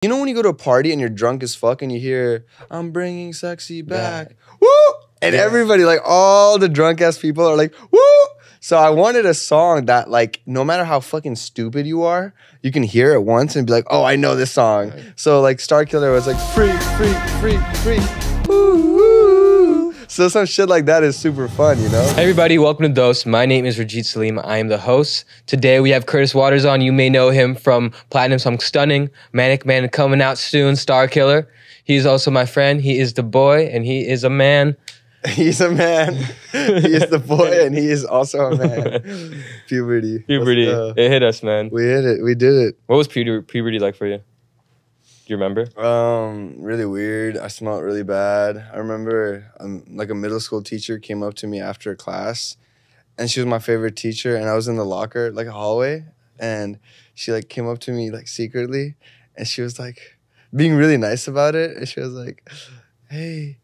You know when you go to a party and you're drunk as fuck and you hear, I'm bringing sexy back. Yeah. Woo! And everybody, like all the drunk ass people are like, woo! So I wanted a song that like, no matter how fucking stupid you are, you can hear it once and be like, oh, I know this song. Right. So like Star Killer was like, free, free, free, free. Woo, woo. So some shit like that is super fun, you know? Hey everybody, welcome to DOST. My name is Rajit Salim. I am the host. Today we have Curtis Waters on. You may know him from Platinum Song Stunning, Manic Man coming out soon, Star Killer. He is also my friend. He is the boy and he is a man. He's a man. He is the boy and he is also a man. Puberty. Puberty. It hit us, man. We hit it. We did it. What was puberty like for you? Do you remember? Really weird. I smelled really bad. I remember like a middle school teacher came up to me after class and she was my favorite teacher and I was in the locker, like a hallway, and she like came up to me like secretly and she was like being really nice about it. And she was like, hey,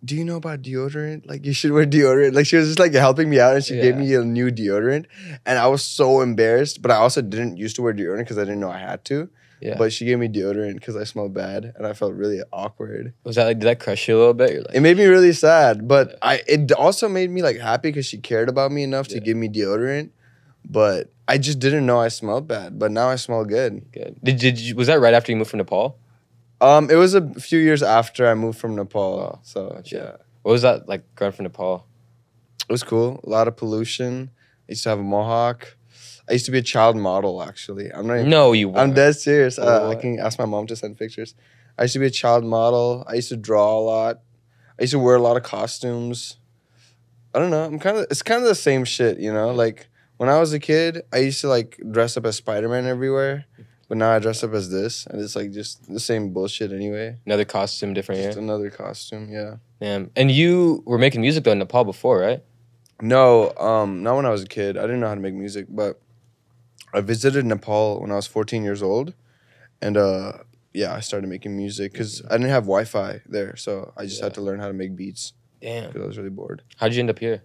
do you know about deodorant? Like you should wear deodorant. Like she was just like helping me out and she gave me a new deodorant and I was so embarrassed, but I also didn't used to wear deodorant because I didn't know I had to. Yeah. But she gave me deodorant because I smelled bad and I felt really awkward. Was that like, did that crush you a little bit? You're like, it made me really sad, but it also made me like happy because she cared about me enough to give me deodorant. But I just didn't know I smelled bad, but now I smell good. Good. Was that right after you moved from Nepal? It was a few years after I moved from Nepal. Oh, so gotcha. Yeah. What was that like growing from Nepal? It was cool. A lot of pollution. I used to have a mohawk. I used to be a child model, actually. I'm not even, no, you weren't. I'm dead serious. I can ask my mom to send pictures. I used to be a child model. I used to draw a lot. I used to wear a lot of costumes. I don't know. It's kind of the same shit, you know? Like, when I was a kid, I used to, like, dress up as Spider-Man everywhere. But now I dress up as this. And it's, like, just the same bullshit anyway. Another costume, different year? Just another costume, yeah. Damn. And you were making music, though, in Nepal before, right? No, not when I was a kid. I didn't know how to make music, but I visited Nepal when I was 14 years old, and yeah, I started making music because I didn't have Wi-Fi there, so I just had to learn how to make beats. Damn. Because I was really bored. How'd you end up here?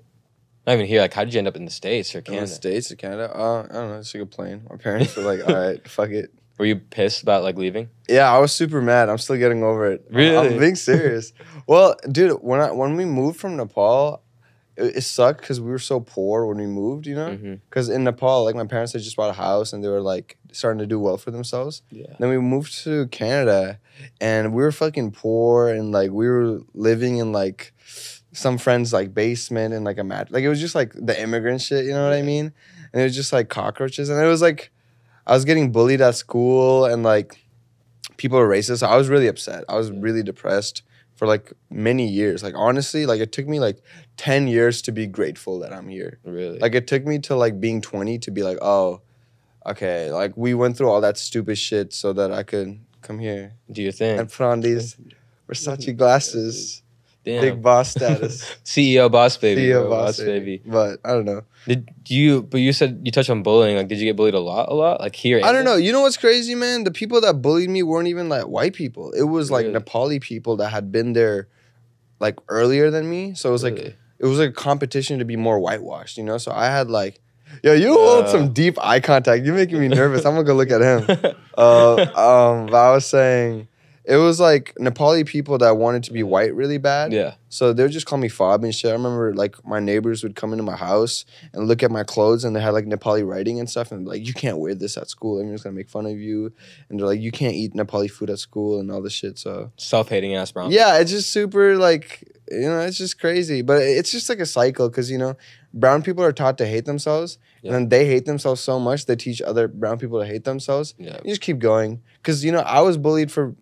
Not even here. Like, how'd you end up in the States or Canada? In the States or Canada? I don't know. It's like a plane. My parents were like, all right, fuck it. Were you pissed about, like, leaving? Yeah, I was super mad. I'm still getting over it. Really? I'm being serious. Well, dude, when we moved from Nepal, it sucked because we were so poor when we moved, you know? Because in Nepal, like, my parents had just bought a house and they were, like, starting to do well for themselves. Yeah. Then we moved to Canada and we were fucking poor and, like, we were living in, like, some friend's, like, basement and, like, a mat. Like, it was just, like, the immigrant shit, you know what I mean? And it was just, like, cockroaches. And it was, like, I was getting bullied at school and, like, people were racist. So I was really upset. I was really depressed for like many years. Like honestly, like it took me like 10 years to be grateful that I'm here. Really? Like it took me to like being 20 to be like, oh, okay, like we went through all that stupid shit so that I could come here. Do your thing. And put on these Versace glasses. Damn. Big boss status. CEO boss baby. CEO boss baby. But I don't know. But you said you touched on bullying. Like, did you get bullied a lot? Like here? I don't know. You know what's crazy, man? The people that bullied me weren't even like white people. It was like Nepali people that had been there like earlier than me. So it was like it was like a competition to be more whitewashed, you know? So I had like, yo, you hold some deep eye contact. You're making me nervous. I'm gonna go look at him. But I was saying it was like Nepali people that wanted to be white really bad. Yeah. So they would just call me fob and shit. I remember like my neighbors would come into my house and look at my clothes and they had like Nepali writing and stuff and like, you can't wear this at school. Everyone's gonna make fun of you. And they're like, you can't eat Nepali food at school and all this shit. So self-hating ass brown. Yeah, it's just super like, you know, it's just crazy. But it's just like a cycle because, you know, brown people are taught to hate themselves. And then they hate themselves so much they teach other brown people to hate themselves. Yeah. You just keep going. Because, you know, I was bullied for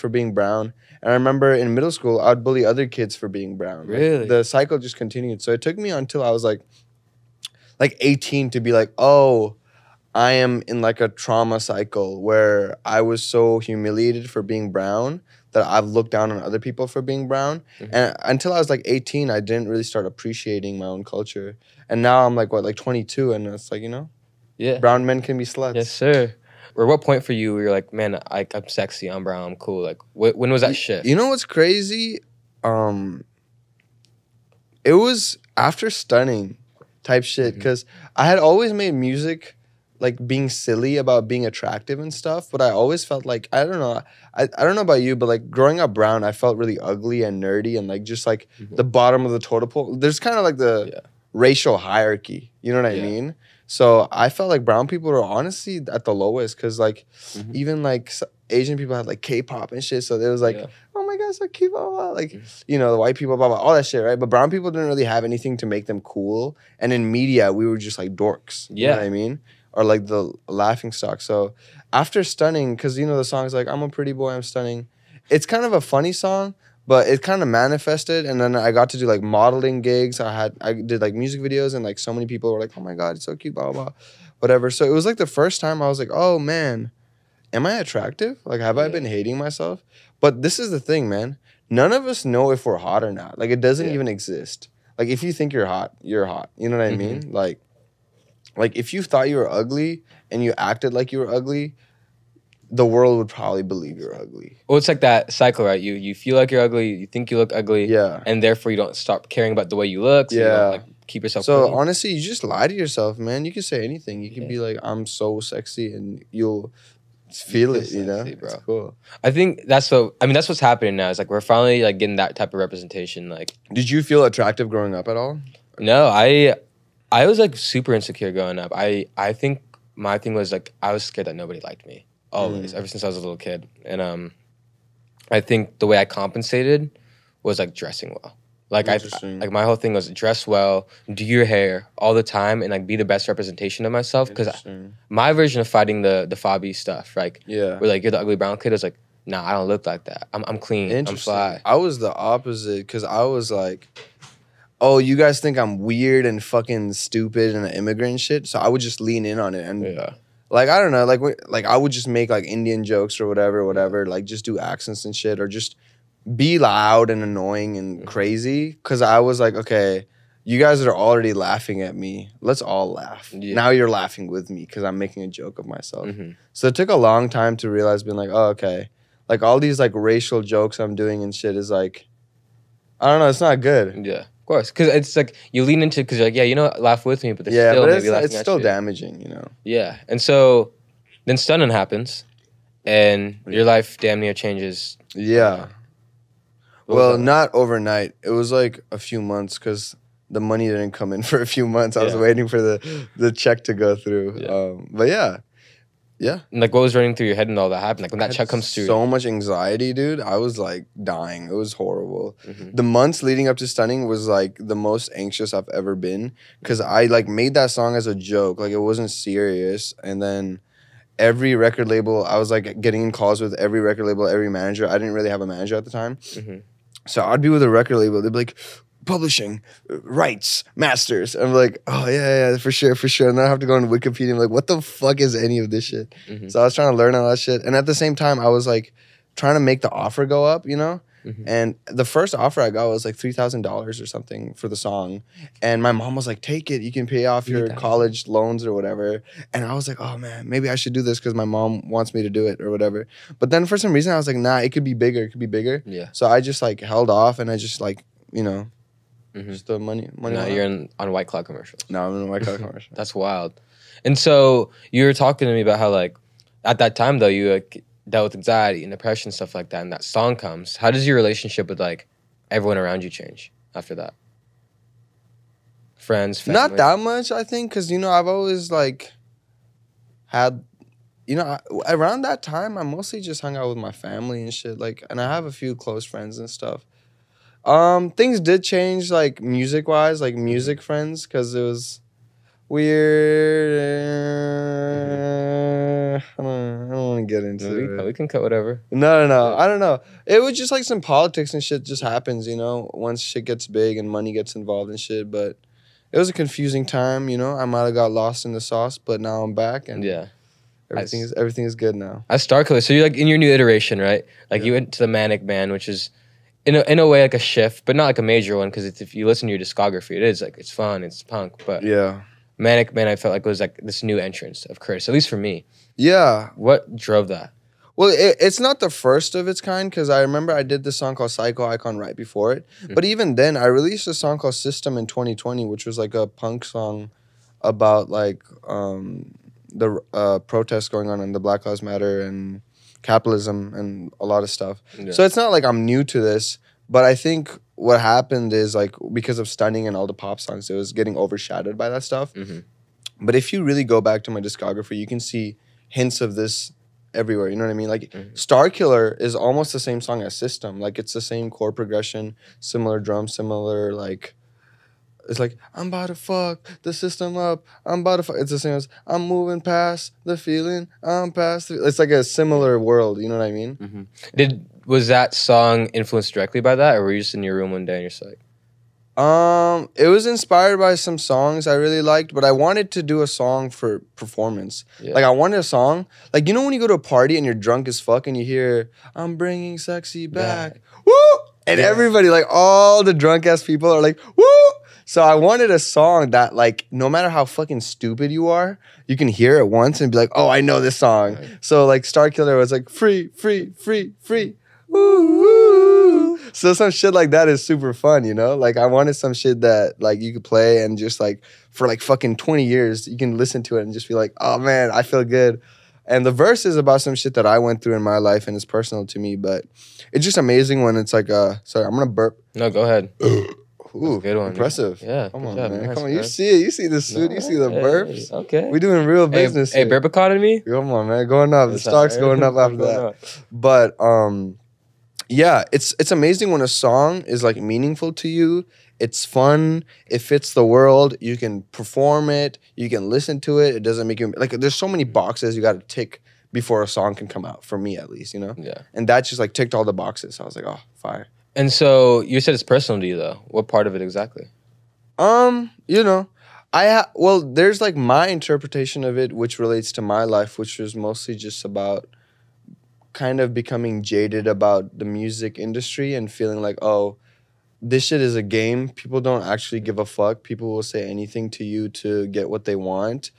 being brown. And I remember in middle school, I would bully other kids for being brown. Really? Like, the cycle just continued. So it took me until I was like 18 to be like, oh, I am in like a trauma cycle where I was so humiliated for being brown that I've looked down on other people for being brown. And until I was like 18, I didn't really start appreciating my own culture. And now I'm like, what, like 22? And it's like, you know, brown men can be sluts. Yes, sir. Or what point for you where you're like, man, I'm sexy, I'm brown, I'm cool? Like, when was that shift? You know what's crazy? It was after Stunning type shit because I had always made music like being silly about being attractive and stuff, but I always felt like I don't know. I don't know about you, but like growing up brown, I felt really ugly and nerdy and like just like the bottom of the totem pole. There's kind of like the racial hierarchy. You know what I mean? So I felt like brown people were honestly at the lowest because like even like Asian people had like K-pop and shit. So there was like, oh my gosh, like K-pop, like you know, the white people, blah blah, all that shit, right? But brown people didn't really have anything to make them cool. And in media, we were just like dorks. You know what I mean? Or like the laughing stock. So after Stunning, because you know the song's like, I'm a pretty boy, I'm stunning. It's kind of a funny song, but it kind of manifested. And then I got to do like modeling gigs. I did like music videos and like so many people were like, oh my God, it's so cute, blah, blah, blah, whatever. So it was like the first time I was like, oh man, am I attractive? Like, have I been hating myself? But this is the thing, man. None of us know if we're hot or not. Like it doesn't even exist. Like if you think you're hot, you're hot. You know what I mean? Like if you thought you were ugly and you acted like you were ugly, the world would probably believe you're ugly. Well, it's like that cycle, right? You feel like you're ugly, you think you look ugly, and therefore you don't stop caring about the way you look. So you don't, like, keep yourself. So clean. honestly, you just lie to yourself, man. You can say anything. You can be like, "I'm so sexy," and you'll feel it. You know, bro. It's cool. I think that's what's happening now. It's like we're finally like getting that type of representation. Like, did you feel attractive growing up at all? No, I was like super insecure growing up. I think my thing was like I was scared that nobody liked me always, ever since I was a little kid. And I think the way I compensated was like dressing well. Like like my whole thing was dress well, do your hair all the time, and like be the best representation of myself. Because my version of fighting the Fabi stuff, like where like you're the ugly brown kid, was like, nah, I don't look like that. I'm clean. I'm fly. I was the opposite because I was like, oh, you guys think I'm weird and fucking stupid and an immigrant and shit. So I would just lean in on it and like I don't know, like I would just make like Indian jokes or whatever, like just do accents and shit or just be loud and annoying and crazy because I was like, okay, you guys are already laughing at me. Let's all laugh. Now you're laughing with me because I'm making a joke of myself. So it took a long time to realize being like, oh, okay, like all these like racial jokes I'm doing and shit is like, I don't know, it's not good. Yeah. Of course, because it's like you lean into it because you're like, yeah, you know, laugh with me, but they're still maybe laughing at you. It's still damaging, you know. Yeah, and so then Stunning happens, and your life damn near changes. Yeah. Well, not overnight. It was like a few months because the money didn't come in for a few months. I was waiting for the check to go through. But yeah. Yeah. And like what was running through your head and all that happened? Like when that check comes through. So much anxiety, dude. I was like dying. It was horrible. The months leading up to Stunning was like the most anxious I've ever been because I like made that song as a joke. Like it wasn't serious. And then every record label, I was like getting in calls with every record label, every manager. I didn't really have a manager at the time. So I'd be with a record label. They'd be like, publishing, rights, masters. I'm like, oh, yeah, for sure. And then I have to go on Wikipedia and be like, what the fuck is any of this shit? So I was trying to learn all that shit. And at the same time, I was like trying to make the offer go up, you know? And the first offer I got was like $3,000 or something for the song. And my mom was like, take it. You can pay off your college loans or whatever. And I was like, oh, man, maybe I should do this because my mom wants me to do it or whatever. But then for some reason, I was like, nah, it could be bigger. Yeah. So I just like held off and I just like, you know, just the money. Now you're on White Cloud commercials. No, I'm in a White Cloud commercial. That's wild. And so you were talking to me about how like at that time though you like, dealt with anxiety and depression, stuff like that, and that song comes. How does your relationship with like everyone around you change after that? Friends, family? Not that much, I think, because you know I've always like had, you know, around that time I mostly just hung out with my family and shit. Like, and I have a few close friends and stuff. Things did change, like music-wise, like music friends, because it was weird. I don't want to get into it. We can cut whatever. No. I don't know. It was just like some politics and shit just happens, you know, once shit gets big and money gets involved and shit. But it was a confusing time, you know. I might have got lost in the sauce, but now I'm back and everything is good now. As Star Killer, so you're like in your new iteration, right? Like you went to the Manic Man, which is in a way like a shift, but not like a major one, because if you listen to your discography, it is like it's fun, it's punk, but Manic Man I felt like was like this new entrance of Curtis, at least for me. Yeah. What drove that? Well, it's not the first of its kind, because I remember I did this song called Psycho Icon right before it. But even then, I released a song called System in 2020, which was like a punk song about like the protests going on and the Black Lives Matter and capitalism and a lot of stuff. Yeah. So it's not like I'm new to this, but I think what happened is like because of Stunning and all the pop songs, it was getting overshadowed by that stuff. Mm-hmm. But if you really go back to my discography, you can see hints of this everywhere. You know what I mean? Like Star Killer is almost the same song as System. Like it's the same chord progression, similar drums, similar like. It's like, I'm about to fuck the system up. I'm about to fuck. It's the same as, I'm moving past the feeling. I'm past the... It's like a similar world. You know what I mean? Mm-hmm. Was that song influenced directly by that? Or were you just in your room one day and you're just like... It was inspired by some songs I really liked, but I wanted to do a song for performance. Yeah. Like, I wanted a song... Like, you know when you go to a party and you're drunk as fuck and you hear, I'm bringing sexy back. Woo! And everybody, like, all the drunk-ass people are like, woo! So I wanted a song that, like, no matter how fucking stupid you are, you can hear it once and be like, oh, I know this song. Right. So, like, Star Killer was like, free, free, free, free. Woo, woo. So some shit like that is super fun, you know? Like, I wanted some shit that, like, you could play and just, like, for, like, fucking 20 years, you can listen to it and just be like, oh, man, I feel good. And the verse is about some shit that I went through in my life and it's personal to me, but it's just amazing when it's like, sorry, I'm gonna burp. No, go ahead. Ooh, good one. impressive. Yeah. Come on, job, man. nice, Come on. You see it. You see the suit. You see the burps. Okay. We're doing real business Hey, here. burp economy? Come on, man. Going up. The stock's going up after that. But, yeah, it's amazing when a song is, like, meaningful to you. It's fun. It fits the world. You can perform it. You can listen to it. It doesn't make you... Like, there's so many boxes you got to tick before a song can come out, for me at least, you know? Yeah. And that just, like, ticked all the boxes. So I was like, oh, fire. And so you said it's personal to you, though. What part of it exactly? You know, well, there's like my interpretation of it, which relates to my life, which was mostly just about kind of becoming jaded about the music industry and feeling like, oh, this shit is a game. People don't actually give a fuck. People will say anything to you to get what they want.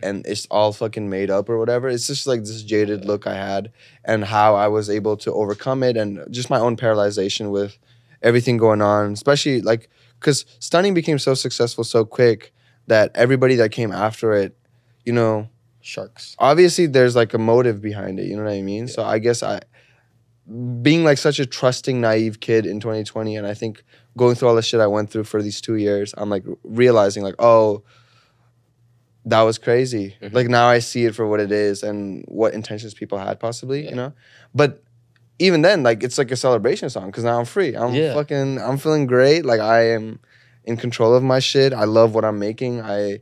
And it's all fucking made up or whatever. It's just like this jaded look I had and how I was able to overcome it and just my own paralyzation with everything going on, especially like, because Stunning became so successful so quick that everybody that came after it, you know, sharks. Obviously, there's like a motive behind it. You know what I mean? Yeah. So I guess being like such a trusting, naive kid in 2020, and I think going through all the shit I went through for these 2 years, I'm like realizing like, oh, that was crazy. Like now I see it for what it is and what intentions people had possibly, you know? But even then, like it's like a celebration song because now I'm free. I'm feeling great. Like I am in control of my shit. I love what I'm making. I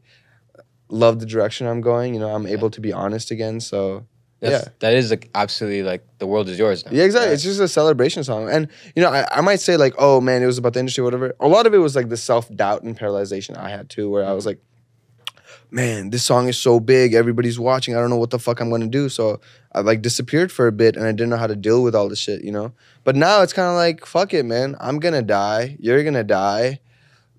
love the direction I'm going. You know, I'm able to be honest again. So that is like absolutely like the world is yours now. Yeah, exactly. Right? It's just a celebration song. And you know, I might say like, oh man, it was about the industry, whatever. A lot of it was like the self-doubt and paralyzation I had too, where I was like, man, this song is so big. Everybody's watching. I don't know what the fuck I'm going to do. So I like disappeared for a bit and I didn't know how to deal with all this shit, you know? But now it's kind of like, fuck it, man. I'm going to die. You're going to die.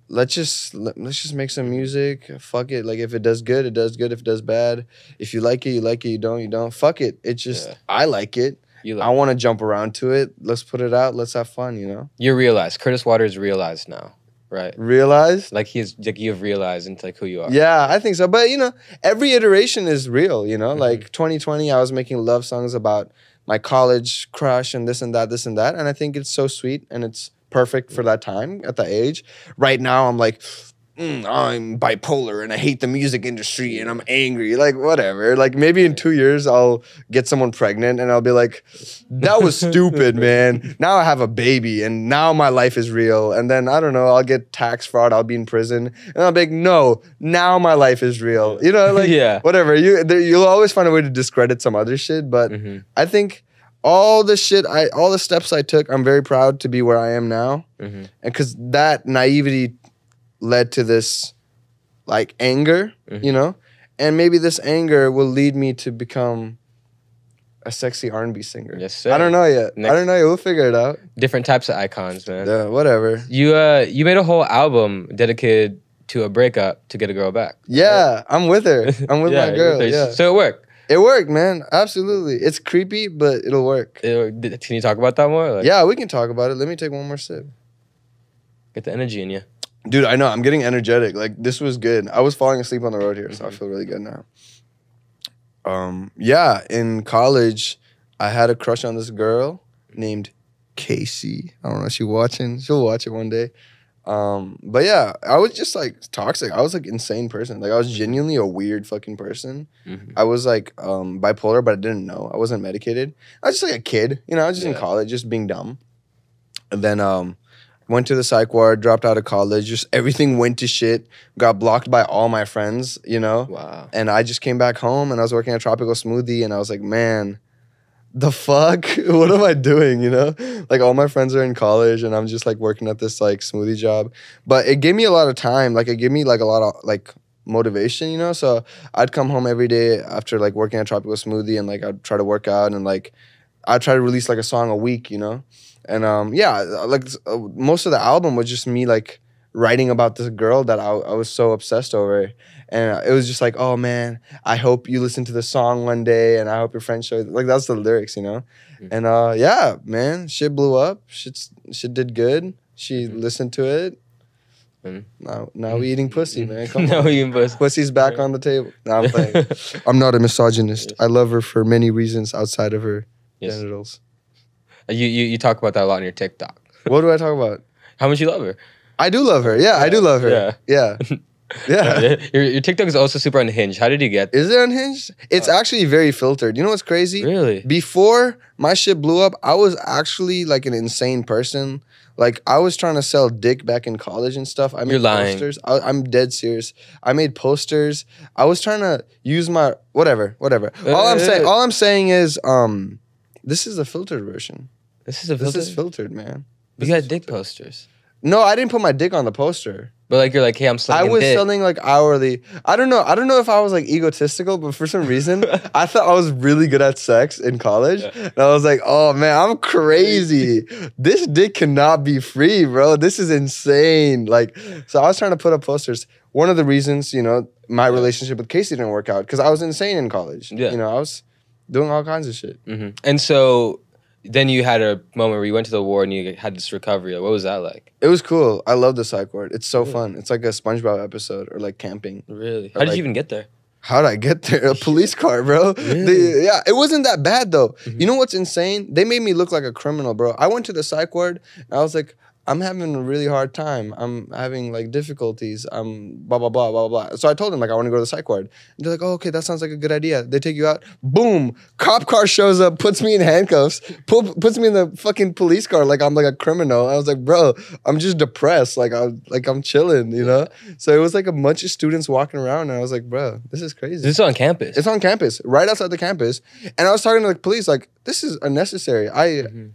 Let's just make some music. Fuck it. Like if it does good, it does good. If it does bad, if you like it, you like it. You don't, you don't. Fuck it. It's just, I like it. I want to jump around to it. Let's put it out. Let's have fun, you know? You realize. Curtis Waters realized now. Right. Realized? Like you've realized into like who you are. Yeah, I think so. But you know, every iteration is real, you know? Like 2020, I was making love songs about my college crush and this and that, this and that. And I think it's so sweet and it's perfect for that time at that age. Right now, I'm like, I'm bipolar and I hate the music industry and I'm angry. Like, whatever. Like, maybe in 2 years, I'll get someone pregnant and I'll be like, that was stupid, man. Now I have a baby and now my life is real. And then, I don't know, I'll get tax fraud. I'll be in prison. And I'll be like, no, now my life is real. You know, like, whatever. You'll always find a way to discredit some other shit. But I think all the steps I took, I'm very proud to be where I am now. And because that naivety led to this like anger, you know? And maybe this anger will lead me to become a sexy R&B singer. Yes, sir. I don't know yet. We'll figure it out. Different types of icons, man. Yeah, whatever. You made a whole album dedicated to a breakup to get a girl back. Yeah, right? I'm with her. I'm with my girl. Yeah. So it worked. It worked, man. Absolutely. It's creepy, but it'll work. Can you talk about that more? Like, yeah, we can talk about it. Let me take one more sip. Get the energy in you. Dude, I know. I'm getting energetic. Like, this was good. I was falling asleep on the road here, so I feel really good now. Yeah, in college, I had a crush on this girl named Casey. I don't know if she's watching. She'll watch it one day. But yeah, I was just like toxic. I was like insane person. Like I was genuinely a weird fucking person. I was like bipolar, but I didn't know. I wasn't medicated. I was just like a kid, you know. I was just in college, just being dumb. And then went to the psych ward, dropped out of college. Just everything went to shit. Got blocked by all my friends, you know. Wow. And I just came back home, and I was working at Tropical Smoothie, and I was like, man, the fuck? What am I doing, you know? Like all my friends are in college and I'm just like working at this like smoothie job. But it gave me a lot of time. Like it gave me like a lot of like motivation, you know? So I'd come home every day after like working at Tropical Smoothie and like I'd try to work out and like I'd try to release like a song a week, you know? And yeah, like most of the album was just me like writing about this girl that I was so obsessed over. And it was just like, oh man, I hope you listen to the song one day and I hope your friends show it. Like that's the lyrics, you know? And yeah, man, shit blew up. Shit did good. She listened to it. Now we eating pussy, man. Come now on. we eating pussy. Pussy's back on the table. No, I'm playing. I'm not a misogynist. I love her for many reasons outside of her genitals. You talk about that a lot on your TikTok. What do I talk about? How much you love her. I do love her. Yeah, I do love her. Yeah. Your TikTok is also super unhinged. How did you get? Is it unhinged? It's actually very filtered. You know what's crazy? Really? Before my shit blew up, I was actually like an insane person. Like I was trying to sell dick back in college and stuff. I made You're lying. posters. I'm dead serious. I made posters. I was trying to use my whatever. All I'm saying is this is a filtered version. This is filtered, man. You got dick posters. No, I didn't put my dick on the poster. But like you're like, hey, I'm selling. I was dick. selling like hourly. I don't know if I was like egotistical, but for some reason, I thought I was really good at sex in college. And I was like, oh man, I'm crazy. This dick cannot be free, bro. This is insane. Like, so I was trying to put up posters. One of the reasons, you know, my relationship with Casey didn't work out because I was insane in college. Yeah. You know, I was doing all kinds of shit. And so then you had a moment where you went to the ward and you had this recovery. What was that like? It was cool. I love the psych ward. It's so fun. It's like a SpongeBob episode or like camping. Really? How did you even get there? How did I get there? A police car, bro. Really? Yeah, it wasn't that bad though. You know what's insane? They made me look like a criminal, bro. I went to the psych ward and I was like, I'm having a really hard time. I'm having like difficulties. I'm blah, blah, blah, blah, blah. So I told them like, I want to go to the psych ward. And they're like, oh, okay, that sounds like a good idea. They take you out. Boom. Cop car shows up, puts me in handcuffs, puts me in the fucking police car like I'm like a criminal. I was like, bro, I'm just depressed. Like I'm chilling, you know? So it was like a bunch of students walking around and I was like, bro, this is crazy. This is on campus. It's on campus, right outside the campus. And I was talking to the police like, this is unnecessary.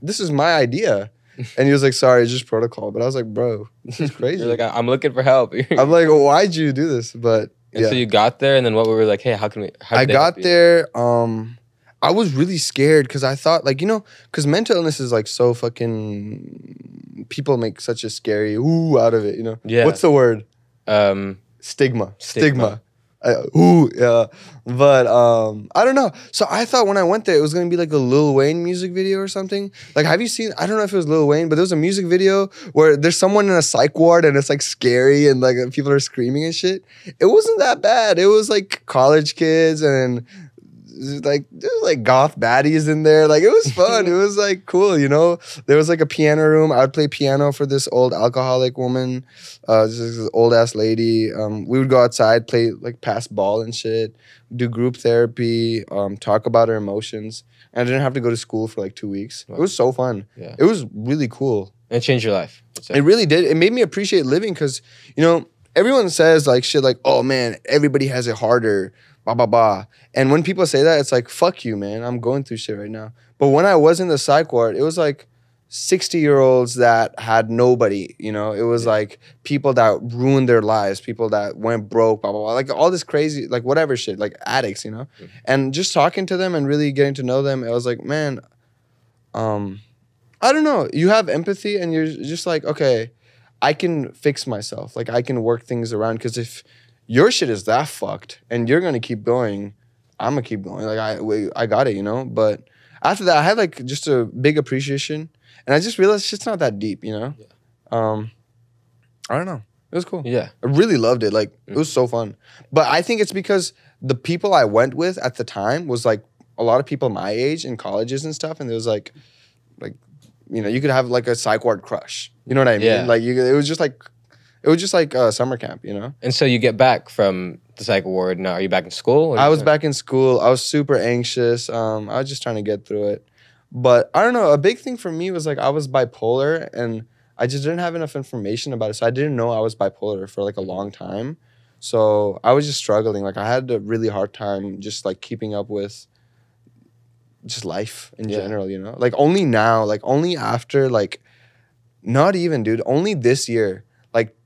This is my idea. And he was like, sorry, it's just protocol. But I was like, bro, this is crazy. You're like, I'm looking for help. I'm like, well, why'd you do this? But and so you got there, and then what we were like, hey, how can we? I got there. I was really scared because I thought, like, you know, because mental illness is like so fucking. People make such a scary ooh out of it, you know. Yeah. What's the word? Stigma. Yeah. But I don't know. So I thought when I went there, it was gonna be like a Lil Wayne music video or something. Like, have you seen? I don't know if it was Lil Wayne, but there was a music video where there's someone in a psych ward and it's like scary and like people are screaming and shit. It wasn't that bad. It was like college kids and like there's like goth baddies in there. Like it was fun. It was like cool, you know. There was like a piano room. I would play piano for this old alcoholic woman, this old ass lady. We would go outside, play like pass ball and shit, do group therapy, talk about our emotions. And I didn't have to go to school for like 2 weeks. Wow. It was so fun. Yeah. It was really cool. It changed your life. It really did. It made me appreciate living because, you know, everyone says like shit like, oh man, everybody has it harder. Blah, blah, blah. And when people say that, it's like, fuck you, man. I'm going through shit right now. But when I was in the psych ward, it was like 60-year-olds that had nobody, you know? It was like people that ruined their lives, people that went broke, blah, blah, blah. Like all this crazy, like whatever shit, like addicts, you know? And just talking to them and really getting to know them, it was like, man, I don't know. You have empathy and you're just like, okay, I can fix myself. Like I can work things around because if your shit is that fucked and you're gonna keep going, I'm gonna keep going. Like I got it, you know? But after that, I had like just a big appreciation and I just realized shit's not that deep, you know? Yeah. I don't know. It was cool. Yeah. I really loved it. Like it was so fun. But I think it's because the people I went with at the time was like a lot of people my age in colleges and stuff, and it was like you could have like a psych ward crush. You know what I mean? Yeah. Like it was just like summer camp, you know? And so you get back from the psych ward. Now, are you back in school? I was back in school. I was super anxious. I was just trying to get through it. But I don't know. A big thing for me was like I was bipolar and I just didn't have enough information about it. So I didn't know I was bipolar for like a long time. So I was just struggling. Like I had a really hard time just like keeping up with just life in general, you know? Like only now, like only after like, not even, dude, only this year, like,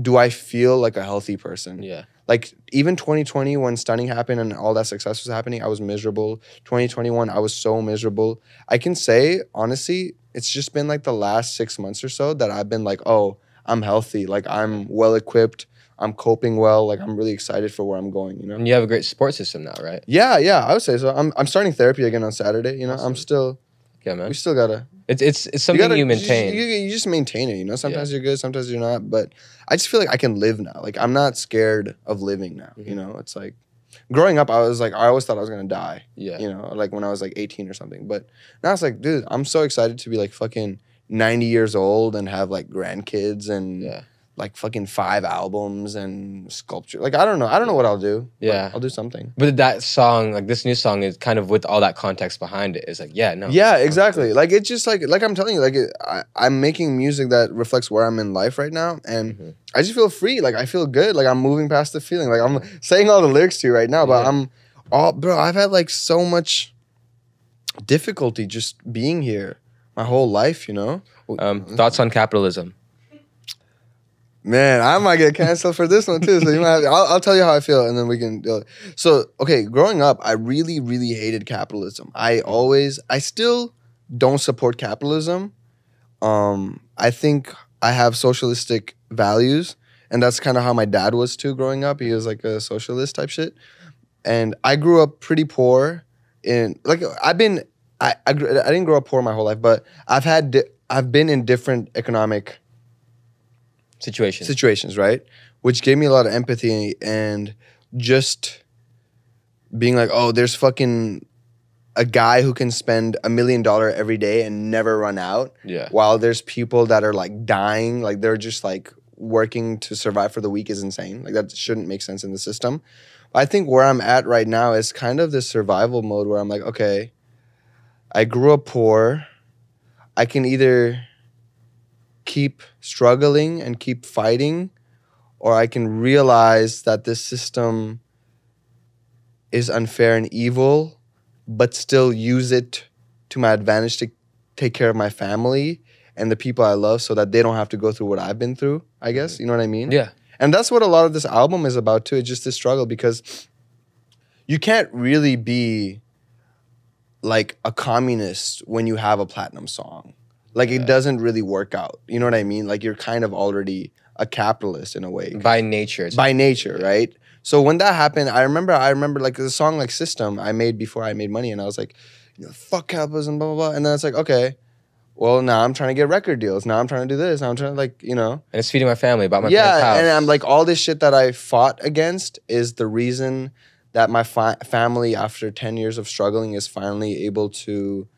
do I feel like a healthy person. Yeah. Like even 2020 when stunning happened and all that success was happening, I was miserable. 2021, I was so miserable. I can say, honestly, it's just been like the last 6 months or so that I've been like, oh, I'm healthy. Like I'm well equipped. I'm coping well. Like I'm really excited for where I'm going, you know? And you have a great support system now, right? Yeah, I would say so. I'm starting therapy again on Saturday, you know? Awesome. I'm still, Yeah, man. we still gotta. It's something you maintain. You just maintain it, you know? Sometimes you're good, sometimes you're not. But I just feel like I can live now. Like I'm not scared of living now, you know? It's like, growing up, I was like, I always thought I was gonna die. Yeah. You know, like when I was like 18 or something. But now it's like, dude, I'm so excited to be like fucking 90 years old and have like grandkids and like fucking 5 albums and sculpture. Like I don't know what I'll do. Yeah. I'll do something. But that song, like this new song, is kind of with all that context behind it. It's like, Yeah, exactly. Like it's just like I'm telling you, like I'm making music that reflects where I'm in life right now, and I just feel free. Like I feel good. Like I'm moving past the feeling. Like I'm saying all the lyrics to you right now, but I've had like so much difficulty just being here my whole life, you know. Thoughts on capitalism? Man, I might get canceled for this one too. So you might I'll tell you how I feel, and then we can do it. So, okay, growing up, I really, really hated capitalism. I still don't support capitalism. I think I have socialistic values, and that's kind of how my dad was too growing up. He was like a socialist type shit. And I grew up pretty poor in like I didn't grow up poor my whole life, but I've been in different economic situations, right? Which gave me a lot of empathy and just being like, oh, there's fucking a guy who can spend $1 million every day and never run out. Yeah. While there's people that are like dying, like they're just like working to survive for the week is insane. Like that shouldn't make sense in the system. I think where I'm at right now is kind of this survival mode where I'm like, okay, I grew up poor. I can either keep struggling and keep fighting, or I can realize that this system is unfair and evil, but still use it to my advantage to take care of my family and the people I love so that they don't have to go through what I've been through, I guess. You know what I mean? Yeah. And that's what a lot of this album is about too. It's just this struggle because you can't really be like a communist when you have a platinum song. Like it doesn't really work out. You know what I mean? Like you're kind of already a capitalist in a way. By nature. By nature, right? So when that happened, I remember like the song like System I made before I made money, and I was like, fuck capitalism, blah, blah, blah. And then it's like, okay, well, now I'm trying to get record deals. Now I'm trying to do this. Now I'm trying to like, you know. And it's feeding my family, bought my parents' house. And I'm like, all this shit that I fought against is the reason that my family, after 10 years of struggling, is finally able to,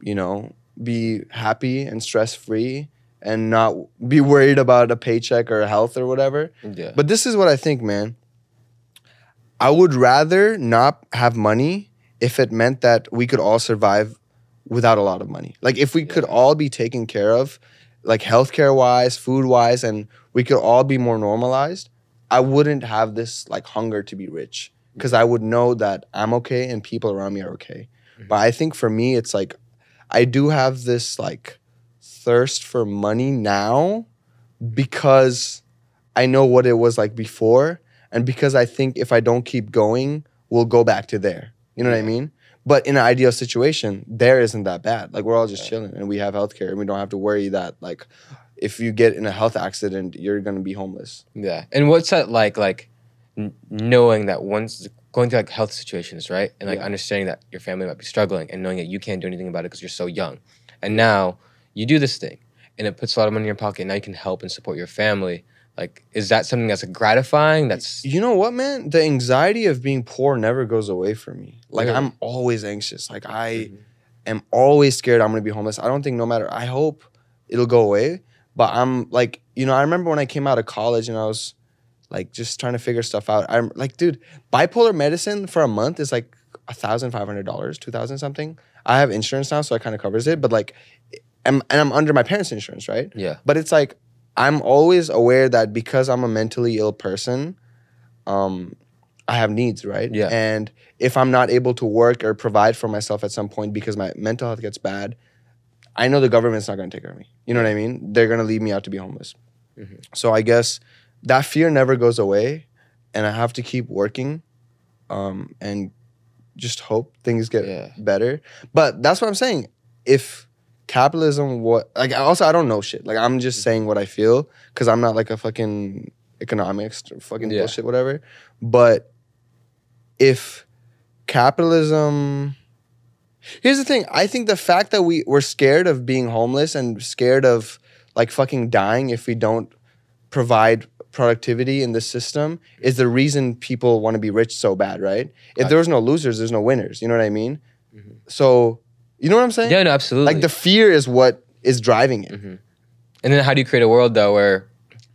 you know, be happy and stress-free and not be worried about a paycheck or health or whatever. Yeah. But this is what I think, man. I would rather not have money if it meant that we could all survive without a lot of money. Like if we could all be taken care of, like healthcare-wise, food-wise, and we could all be more normalized, I wouldn't have this like hunger to be rich because I would know that I'm okay and people around me are okay. But I think for me, it's like I do have this like thirst for money now because I know what it was like before, and because I think if I don't keep going, we'll go back to there. You know what I mean? But in an ideal situation, there isn't that bad. Like we're all just chilling and we have healthcare and we don't have to worry that like if you get in a health accident, you're gonna be homeless. Yeah. And what's that like knowing that once going through like health situations, right? And like understanding that your family might be struggling and knowing that you can't do anything about it because you're so young. And now you do this thing and it puts a lot of money in your pocket and now you can help and support your family. Like, is that something that's gratifying? That's You know what, man? The anxiety of being poor never goes away from me. Like, Really? I'm always anxious. Like, I am always scared I'm gonna be homeless. I don't think I hope it'll go away. But I'm like, I remember when I came out of college and I was like just trying to figure stuff out. I'm like, dude, bipolar medicine for a month is like $1,500, $2,000 something. I have insurance now, so it kind of covers it. But like, I'm under my parents' insurance, right? Yeah. But it's like, I'm always aware that because I'm a mentally ill person, I have needs, right? Yeah. And if I'm not able to work or provide for myself at some point because my mental health gets bad, I know the government's not going to take care of me. You know what I mean? They're going to leave me out to be homeless. So I guess that fear never goes away, and I have to keep working and just hope things get better. But that's what I'm saying. If capitalism, also I don't know shit. Like, I'm just saying what I feel because I'm not like a fucking economics or fucking bullshit, whatever. But if capitalism... Here's the thing. I think the fact that we're scared of being homeless and scared of like fucking dying if we don't provide productivity in the system is the reason people want to be rich so bad, right? If there was no losers, there's no winners. You know what I mean? So, you know what I'm saying? Yeah, no, absolutely. Like, the fear is what is driving it. And then how do you create a world though where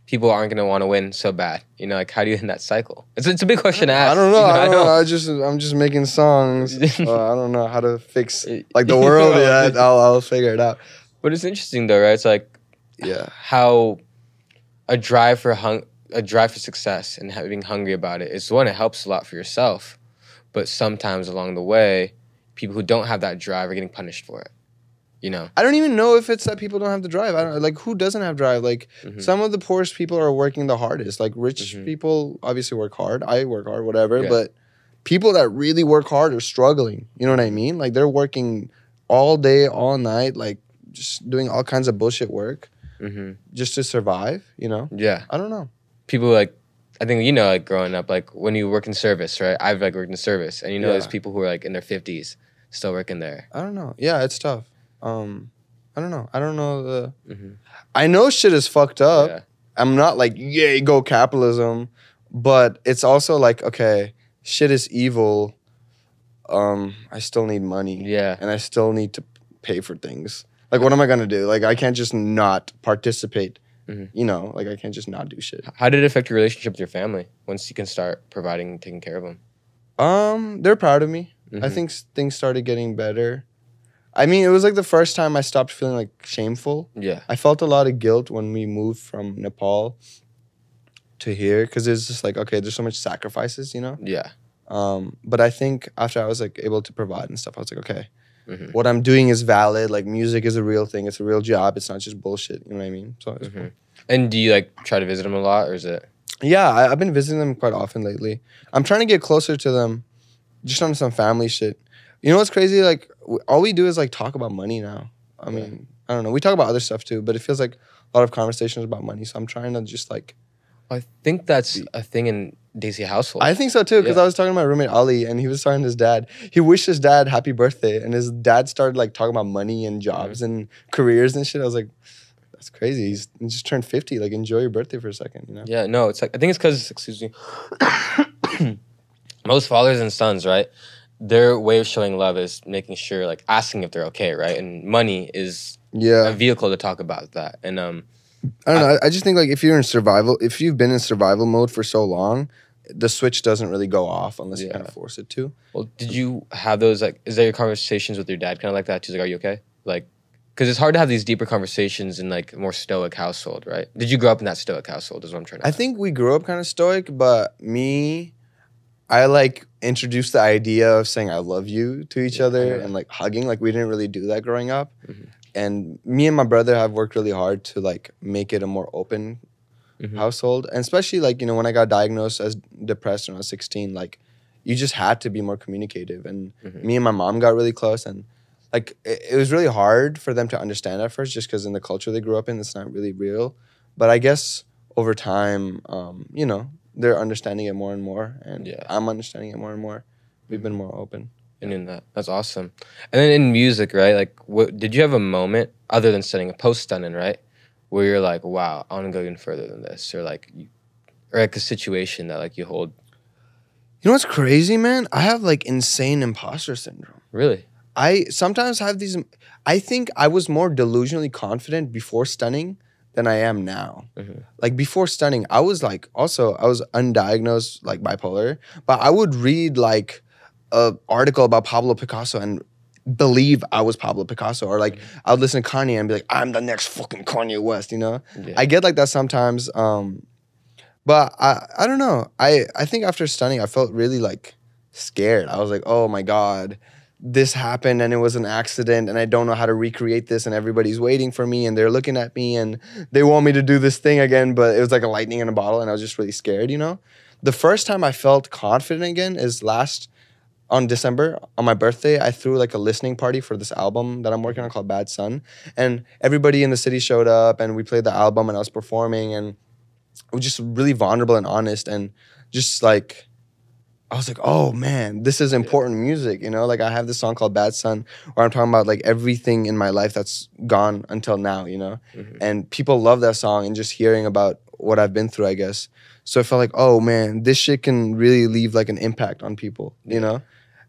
people aren't going to want to win so bad? Like, how do you end that cycle? It's a big question to ask. I don't know. I don't know. I'm just making songs. I don't know how to fix like the world yet. I'll figure it out. But it's interesting though, right? It's like, how a drive for success and being hungry about it is one. It helps a lot for yourself, but sometimes along the way, people who don't have that drive are getting punished for it. I don't even know if it's that people don't have the drive. I don't like who doesn't have drive. Like some of the poorest people are working the hardest. Like rich people obviously work hard. I work hard, whatever. But people that really work hard are struggling. You know what I mean? Like they're working all day, all night, like just doing all kinds of bullshit work just to survive. Yeah. I don't know. People like, I think like growing up, like when you work in service, right? I've like worked in service, and there's people who are like in their 50s still working there. I don't know. Yeah, it's tough. I don't know. I don't know I know shit is fucked up. Yeah. I'm not like, yay, go capitalism. But it's also like, okay, shit is evil. I still need money. Yeah. And I still need to pay for things. Like, what am I going to do? Like, I can't just not participate. Like, I can't just not do shit. How did it affect your relationship with your family once you can start providing and taking care of them? They're proud of me. I think things started getting better. I mean, it was like the first time I stopped feeling like shameful. Yeah. I felt a lot of guilt when we moved from Nepal to here because it's just like, okay, there's so much sacrifices, Yeah. But I think after I was like able to provide and stuff, I was like, okay, what I'm doing is valid. Like music is a real thing. It's a real job. It's not just bullshit. You know what I mean? So it's cool. And do you like try to visit them a lot, or is it? Yeah, I've been visiting them quite often lately. I'm trying to get closer to them just on some family shit. You know what's crazy? Like, all we do is, like, talk about money now. I mean, I don't know. We talk about other stuff, too, but it feels like a lot of conversations about money. So I'm trying to just, like... I think that's a thing in Daisy household. I think so, too, because I was talking to my roommate, Ali, and he was talking to his dad. He wished his dad happy birthday, and his dad started, like, talking about money and jobs and careers and shit. I was like, that's crazy. He just turned 50. Like, enjoy your birthday for a second, Yeah, no, it's like... I think it's because, excuse me, most fathers and sons, right? Their way of showing love is making sure, like, asking if they're okay, right? And money is a vehicle to talk about that. And I don't know. I just think, like, if you've been in survival mode for so long, the switch doesn't really go off unless you kind of force it to. Well, did you have those, like, is there your conversations with your dad kind of like that? She's like, are you okay? Like, because it's hard to have these deeper conversations in, like, a more stoic household, right? Did you grow up in that stoic household is what I'm trying to ask. I think we grew up kind of stoic, but I like introduced the idea of saying I love you to each other and like hugging. Like we didn't really do that growing up. And me and my brother have worked really hard to like make it a more open household. And especially like, when I got diagnosed as depressed when I was 16, like you just had to be more communicative. And me and my mom got really close, and like it was really hard for them to understand at first just because in the culture they grew up in, it's not really real. But I guess over time, they're understanding it more and more, and I'm understanding it more and more. We've been more open. And in that's awesome. And then in music, right? Like, did you have a moment other than studying a post-stunning, right, where you're like, wow, I want to go even further than this, or like a situation that like you hold? You know what's crazy, man? I have like insane imposter syndrome. Really? I sometimes have these. I think I was more delusionally confident before stunning than I am now. Like before stunning, I was undiagnosed like bipolar, but I would read like a article about Pablo Picasso and believe I was Pablo Picasso, or like I would listen to Kanye and be like, I'm the next fucking Kanye West, you know? Yeah. I get like that sometimes, but I don't know. I think after stunning, I felt really like scared. I was like, oh my God, this happened and it was an accident and I don't know how to recreate this and everybody's waiting for me and they're looking at me and they want me to do this thing again, but it was like a lightning in a bottle and I was just really scared, you know? The first time I felt confident again is on December, on my birthday, I threw like a listening party for this album that I'm working on called Bad Son. And everybody in the city showed up and we played the album and I was performing and it was just really vulnerable and honest and just like, I was like, oh man, this is important music, you know? Like I have this song called Bad Son where I'm talking about like everything in my life that's gone until now, you know? And people love that song and just hearing about what I've been through, I guess. So I felt like, oh man, this shit can really leave like an impact on people, you know?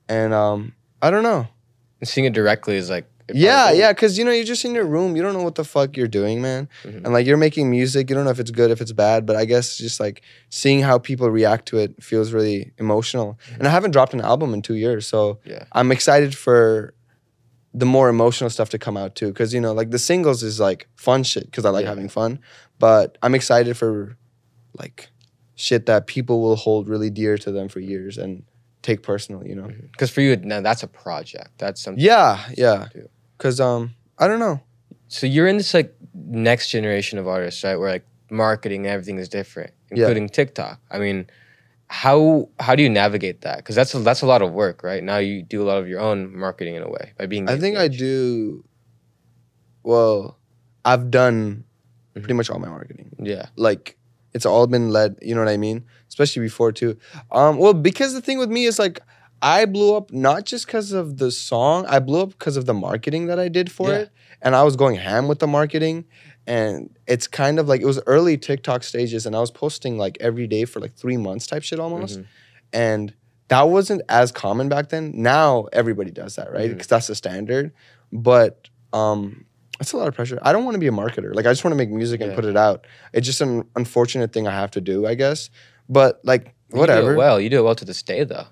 And I don't know. And seeing it directly is like, yeah, because you know, you're just in your room, you don't know what the fuck you're doing, man. And like you're making music, you don't know if it's good, if it's bad, but I guess just like seeing how people react to it feels really emotional. And I haven't dropped an album in 2 years, so I'm excited for the more emotional stuff to come out too, because you know, like the singles is like fun shit because I like having fun, but I'm excited for like shit that people will hold really dear to them for years and take personal, you know? Because for you, now that's a project. That's something. Yeah. Because, I don't know. So you're in this, like, next generation of artists, right? Where, like, marketing and everything is different, including TikTok. I mean, how do you navigate that? Because that's a lot of work, right? Now you do a lot of your own marketing in a way by being. I think I do. Well, I've done pretty much all my marketing. Yeah. Like, it's all been led, you know what I mean? Especially before, too. Well, because the thing with me is, like, I blew up not just because of the song. I blew up because of the marketing that I did for it. And I was going ham with the marketing. And it's kind of like, it was early TikTok stages. And I was posting like every day for like 3 months type shit almost. And that wasn't as common back then. Now everybody does that, right? Because that's the standard. But it's a lot of pressure. I don't want to be a marketer. Like I just want to make music and put it out. It's just an unfortunate thing I have to do, I guess. But like, whatever. You do it well to this day though.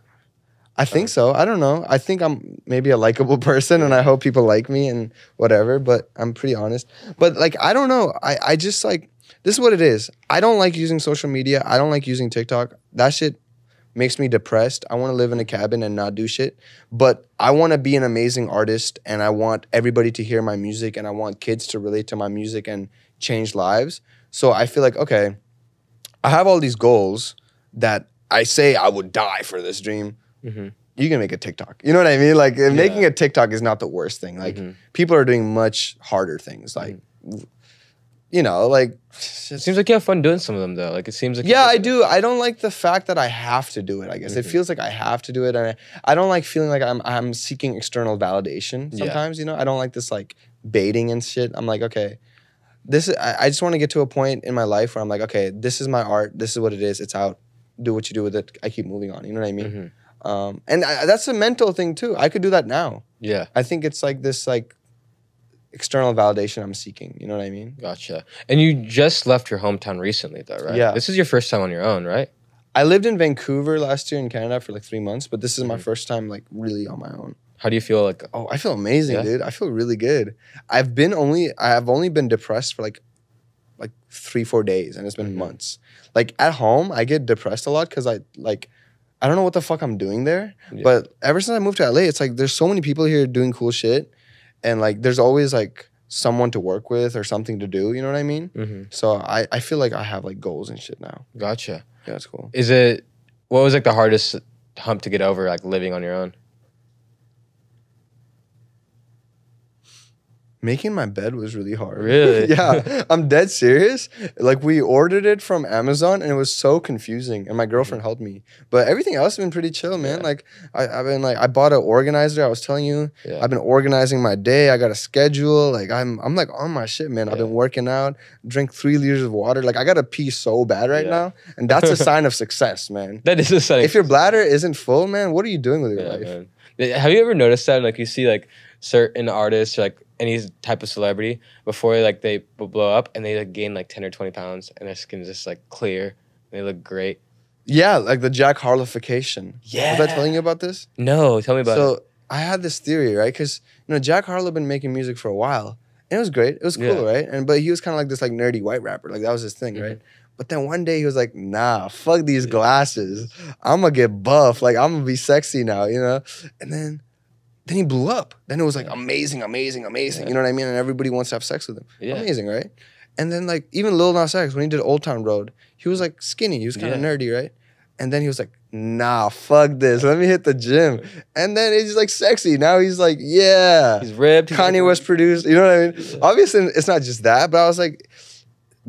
I think so. I don't know. I think I'm maybe a likable person and I hope people like me and whatever, but I'm pretty honest. But like, I don't know. I just like, this is what it is. I don't like using social media. I don't like using TikTok. That shit makes me depressed. I want to live in a cabin and not do shit. But I want to be an amazing artist and I want everybody to hear my music and I want kids to relate to my music and change lives. So I feel like, okay, I have all these goals that I say I would die for this dream. You can make a TikTok. You know what I mean? Like making a TikTok is not the worst thing. Like people are doing much harder things. Like, you know, like. It seems like you have fun doing some of them though. Like it seems like. Yeah, I do. I don't like the fact that I have to do it, I guess. It feels like I have to do it. And I don't like feeling like I'm seeking external validation sometimes, you know? I don't like this like baiting and shit. I'm like, okay, I just want to get to a point in my life where I'm like, okay, this is my art. This is what it is. It's out. Do what you do with it. I keep moving on. You know what I mean? And that's a mental thing too. I could do that now. Yeah. I think it's like this like external validation I'm seeking. You know what I mean? Gotcha. And you just left your hometown recently though, right? Yeah. This is your first time on your own, right? I lived in Vancouver last year in Canada for like 3 months, but this is my first time like really on my own. How do you feel like? Oh, I feel amazing, dude. I feel really good. I have only been depressed for like 3-4 days and it's been months. Like at home, I get depressed a lot because I don't know what the fuck I'm doing there. But ever since I moved to LA, it's like there's so many people here doing cool shit. And like there's always like someone to work with or something to do. You know what I mean? So I feel like I have like goals and shit now. Gotcha. Yeah, that's cool. What was like the hardest hump to get over, like living on your own? Making my bed was really hard. Really? Yeah, I'm dead serious. Like we ordered it from Amazon and it was so confusing. And my girlfriend helped me, but everything else has been pretty chill, man. Yeah. Like I've been like I bought an organizer. I was telling you, Yeah. I've been organizing my day. I got a schedule. Like I'm like on my shit, man. I've been working out. Drink 3 liters of water. Like I gotta pee so bad right now, and that's a sign of success, man. That is a sign. If your bladder isn't full, man, what are you doing with your life? Man. Have you ever noticed that? Like you see like certain artists or like any type of celebrity before they blow up and they like gain like 10 or 20 pounds and their skin is just like clear and they look great. Yeah, like the Jack Harlowification. Yeah. Was I telling you about this? No, tell me about it. So I had this theory, right? Because Jack Harlow been making music for a while, and it was great. It was cool, right? But he was kind of like this like nerdy white rapper, like that was his thing, right? But then one day he was like, "Nah, fuck these glasses. I'm gonna get buff. Like I'm gonna be sexy now, And then he blew up. Then it was like amazing. You know what I mean? And everybody wants to have sex with him. Yeah. Amazing, right? And then like even Lil Nas X, when he did Old Town Road, he was like skinny. He was kind of nerdy, right? And then he was like, nah, fuck this. Let me hit the gym. And then he's like sexy. Now he's like, yeah. He's ripped. Kanye West produced. You know what I mean? Yeah. Obviously, it's not just that. But I was like,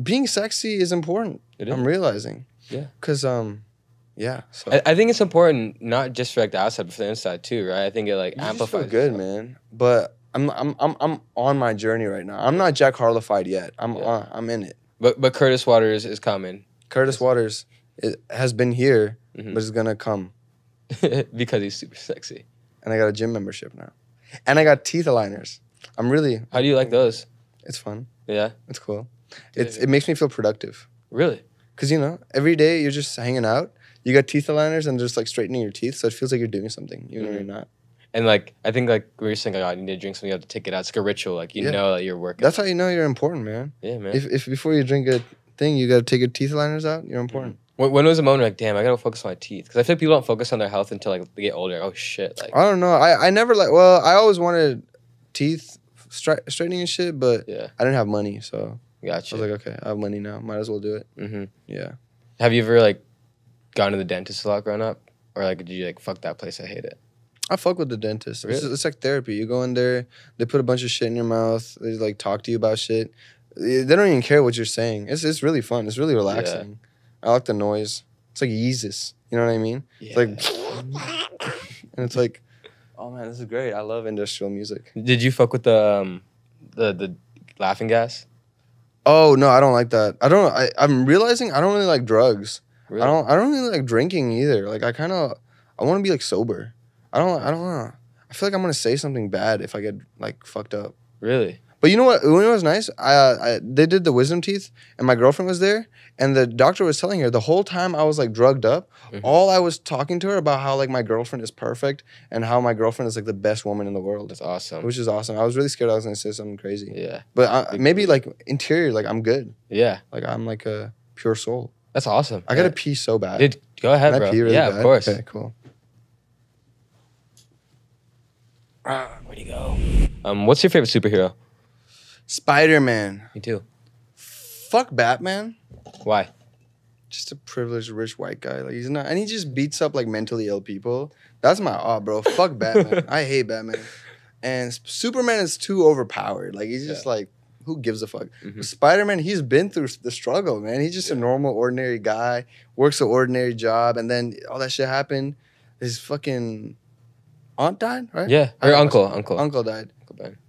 being sexy is important. I'm realizing. Yeah. Because, yeah. So. I think it's important not just for like the outside, but for the inside too, right? I think it like amplifies. Feel good, man. But I'm on my journey right now. I'm not Jack Harlowified yet. I'm in it. But Curtis Waters is coming. Curtis Waters has been here, but it's gonna come because he's super sexy. And I got a gym membership now, and I got teeth aligners. I'm really. How do you like those? It's fun. Yeah, it's cool. It makes me feel productive. Really? Because every day you're just hanging out. You got teeth aligners and just like straightening your teeth, so it feels like you're doing something, even when you're not. And like I think like we were saying, like, I need to drink something, you have to take it out. It's like a ritual. Like you know that you're working. That's how you know you're important, man. Yeah, man. If before you drink a thing, you got to take your teeth aligners out. You're important. When was the moment like, damn, I gotta focus on my teeth? Because I feel like people don't focus on their health until like they get older. Oh shit! Like I don't know. I never I always wanted teeth straightening and shit, but I didn't have money, so gotcha. I was like, okay, I have money now. Might as well do it. Yeah. Have you ever like gone to the dentist a lot growing up, or like did you like fuck that place? I hate it. I fuck with the dentist. Really? It's like therapy. You go in there, they put a bunch of shit in your mouth. They like talk to you about shit. They don't even care what you're saying. It's really fun. It's really relaxing. I like the noise. It's like Yeezus. You know what I mean? Yeah. It's like, and it's like, oh man, this is great. I love industrial music. Did you fuck with the laughing gas? Oh no, I don't like that. I'm realizing I don't really like drugs. Really? I don't really like drinking either. Like I want to be like sober. I don't know. I feel like I'm gonna say something bad if I get like fucked up. Really? But you know what? You know what's nice? They did the wisdom teeth, and my girlfriend was there, and the doctor was telling her the whole time I was like drugged up. All I was talking to her about how like my girlfriend is perfect and how my girlfriend is like the best woman in the world. That's awesome. Which is awesome. I was really scared I was gonna say something crazy. Yeah. But maybe like interior, like I'm good. Yeah. Like I'm like a pure soul. That's awesome. I gotta pee so bad. Dude, go ahead, Can bro. I pee really bad? Of course. Okay, cool. Where'd he go? What's your favorite superhero? Spider-Man. Me too. Fuck Batman. Why? Just a privileged rich white guy. Like he's not, and he just beats up like mentally ill people. That's my bro. Fuck Batman. I hate Batman. And Superman is too overpowered. Like he's just like, who gives a fuck? Spider-Man, he's been through the struggle, man. He's just a normal, ordinary guy, works an ordinary job, and then all that shit happened. His fucking aunt died, right? Yeah, or uncle died.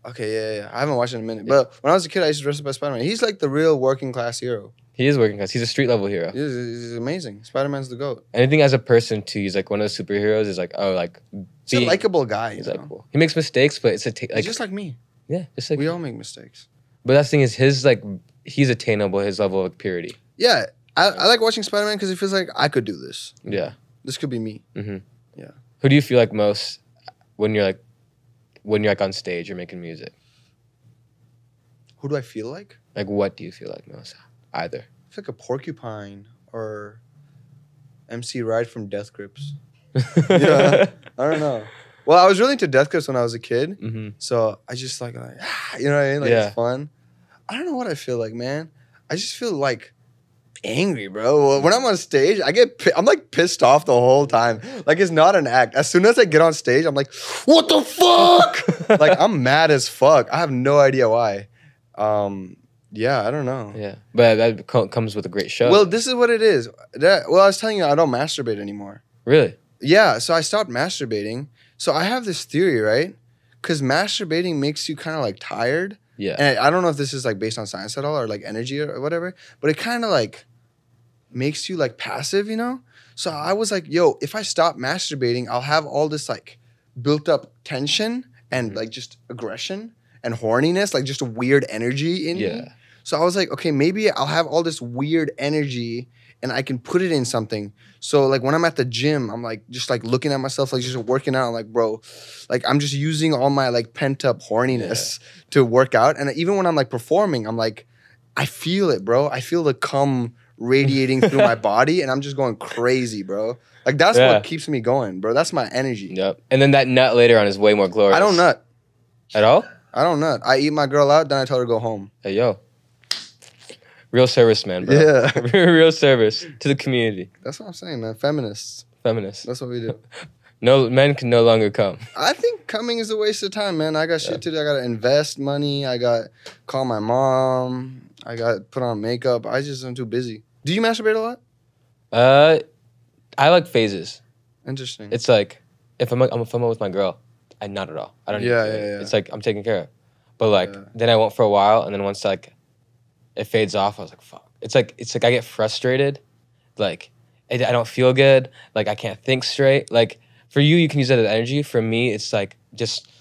Okay, yeah. I haven't watched it in a minute. But when I was a kid, I used to dress up as Spider-Man. He's like the real working class hero. He is working class. He's a street level hero. He's amazing. Spider-Man's the GOAT. And I think as a person too, he's like one of the superheroes. Is like, oh, like he's a likable guy. He's likable. He makes mistakes, but it's like he's just like me. Yeah, just like we all make mistakes. But that's the thing is he's attainable, his level of purity. Yeah, I like watching Spider-Man because it feels like I could do this. Yeah, this could be me. Yeah. Who do you feel like most when you're like on stage or making music? Who do I feel like? Like what do you feel like most? Either. I feel like a porcupine or MC Ride from Death Grips. Yeah, I don't know. Well, I was really into Death Grips when I was a kid, so I just like you know what I mean? Like it's fun. I don't know what I feel like, man. I just feel like angry, bro. When I'm on stage, I'm like pissed off the whole time. Like it's not an act. As soon as I get on stage, I'm like, what the fuck? Like I'm mad as fuck. I have no idea why. Yeah, I don't know. Yeah, but that comes with a great show. Well, this is what it is. I was telling you, I don't masturbate anymore. Really? Yeah, so I stopped masturbating. So I have this theory, right? Because masturbating makes you kind of like tired. Yeah. And I don't know if this is like based on science at all or like energy or whatever, but it kind of like makes you like passive, you know? So I was like, yo, if I stop masturbating, I'll have all this like built up tension and like just aggression and horniness, like just a weird energy in me. So I was like, okay, maybe I'll have all this weird energy and I can put it in something. So like when I'm at the gym, I'm like just like looking at myself, like just working out. I'm like, bro, like I'm just using all my like pent up horniness to work out. And even when I'm like performing, I'm like, I feel it, bro. I feel the cum radiating through my body and I'm just going crazy, bro. Like that's what keeps me going, bro. That's my energy. Yep. And then that nut later on is way more glorious. I don't nut. At all? I don't nut. I eat my girl out, then I tell her to go home. Hey, yo. Real service, man, bro. Yeah. Real service to the community. That's what I'm saying, man. Feminists. Feminists. That's what we do. No, men can no longer come. I think coming is a waste of time, man. I got shit to do. I got to invest money. I got call my mom. I got put on makeup. I'm too busy. Do you masturbate a lot? I like phases. Interesting. It's like if I'm with my girl, not at all. I don't. Yeah. It's like I'm taken care of. But like then I won't for a while, and then once like it fades off, I was like, fuck. It's like I get frustrated, like I don't feel good, like I can't think straight. Like for you can use that as energy. For me, it's like just.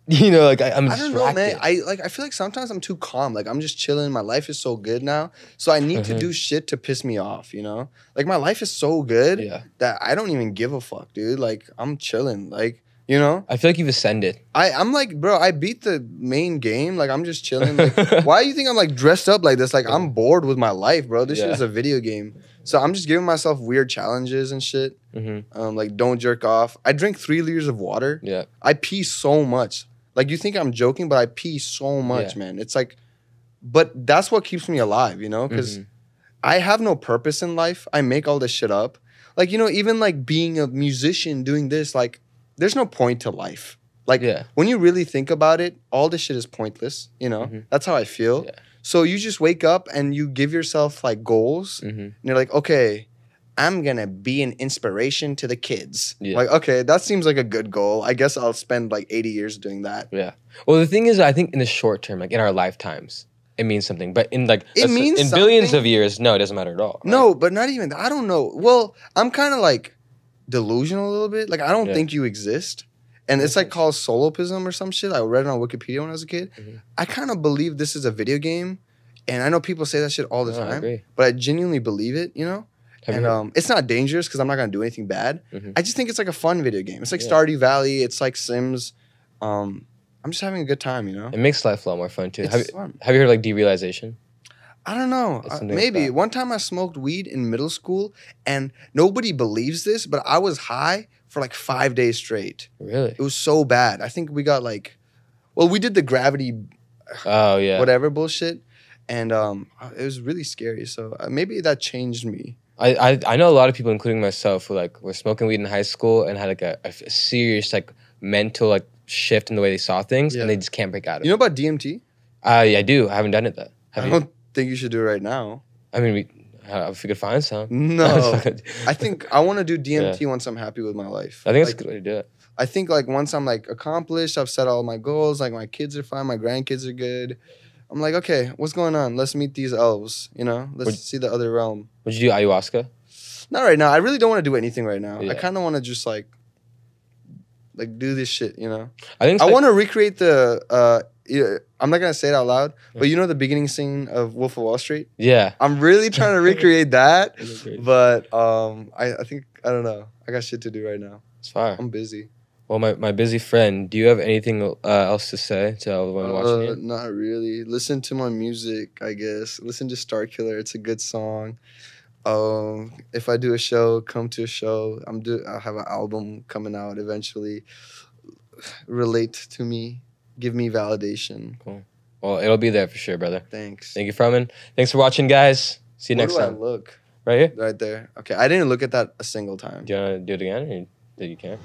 You know, like I'm distracted. I don't know, man. I feel like sometimes I'm too calm. Like I'm just chilling. My life is so good now. So I need to do shit to piss me off, you know? Like my life is so good that I don't even give a fuck, dude. Like I'm chilling. Like, you know? I feel like you've ascended. I'm like, bro, I beat the main game. Like I'm just chilling. Like, why do you think I'm like dressed up like this? Like I'm bored with my life, bro. This shit is a video game. So I'm just giving myself weird challenges and shit. Like don't jerk off. I drink 3 liters of water. Yeah. I pee so much. Like, you think I'm joking, but I pee so much, man. It's like, but that's what keeps me alive, you know? Because I have no purpose in life. I make all this shit up. Like, you know, even like being a musician, doing this, like, there's no point to life. Like, when you really think about it, all this shit is pointless, you know? That's how I feel. Yeah. So you just wake up and you give yourself like goals. And you're like, okay, I'm going to be an inspiration to the kids. Yeah. Like, okay, that seems like a good goal. I guess I'll spend like 80 years doing that. Yeah. Well, the thing is, I think in the short term, like in our lifetimes, it means something. But in like in billions of years, no, it doesn't matter at all. Right? No, but not even, I don't know. Well, I'm kind of like delusional a little bit. Like, I don't think you exist. And it's like called solopism or some shit. I read it on Wikipedia when I was a kid. I kind of believe this is a video game. And I know people say that shit all the time. I agree. But I genuinely believe it, you know? And it's not dangerous because I'm not going to do anything bad. I just think it's like a fun video game. It's like Stardew Valley. It's like Sims. I'm just having a good time, you know? It makes life a lot more fun, too. It's fun. Have you heard like derealization? I don't know. Maybe. One time I smoked weed in middle school, and nobody believes this, but I was high for like 5 days straight. Really? It was so bad. I think we got like, well, we did the gravity whatever bullshit, and it was really scary. So maybe that changed me. I know a lot of people, including myself, who like were smoking weed in high school and had like a serious like mental like shift in the way they saw things, and they just can't break out of it. You know about DMT? Yeah, I do. I haven't done it though. I don't think you should do it right now. I mean, if we could find some. No. I think I want to do DMT once I'm happy with my life. I think that's a good way to do it. I think like once I'm like accomplished, I've set all my goals, like my kids are fine, my grandkids are good. I'm like, okay, what's going on? Let's meet these elves, you know? Let's see the other realm. Would you do ayahuasca? Not right now. I really don't want to do anything right now. I kind of want to just like do this shit, you know? I want to recreate the, I'm not going to say it out loud, but you know the beginning scene of Wolf of Wall Street? Yeah. I'm really trying to recreate that, but I think, I don't know. I got shit to do right now. It's fire. I'm busy. Well, my busy friend, do you have anything else to say to everyone watching you? Not really. Listen to my music, I guess. Listen to Starkiller. It's a good song. If I do a show, come to a show. I'll have an album coming out eventually. Relate to me. Give me validation. Cool. Well, it'll be there for sure, brother. Thanks. Thank you for coming. Thanks for watching, guys. See you next Where do time. I look? Right here. Right there. Okay, I didn't look at that a single time. Do you want to do it again, or did you care?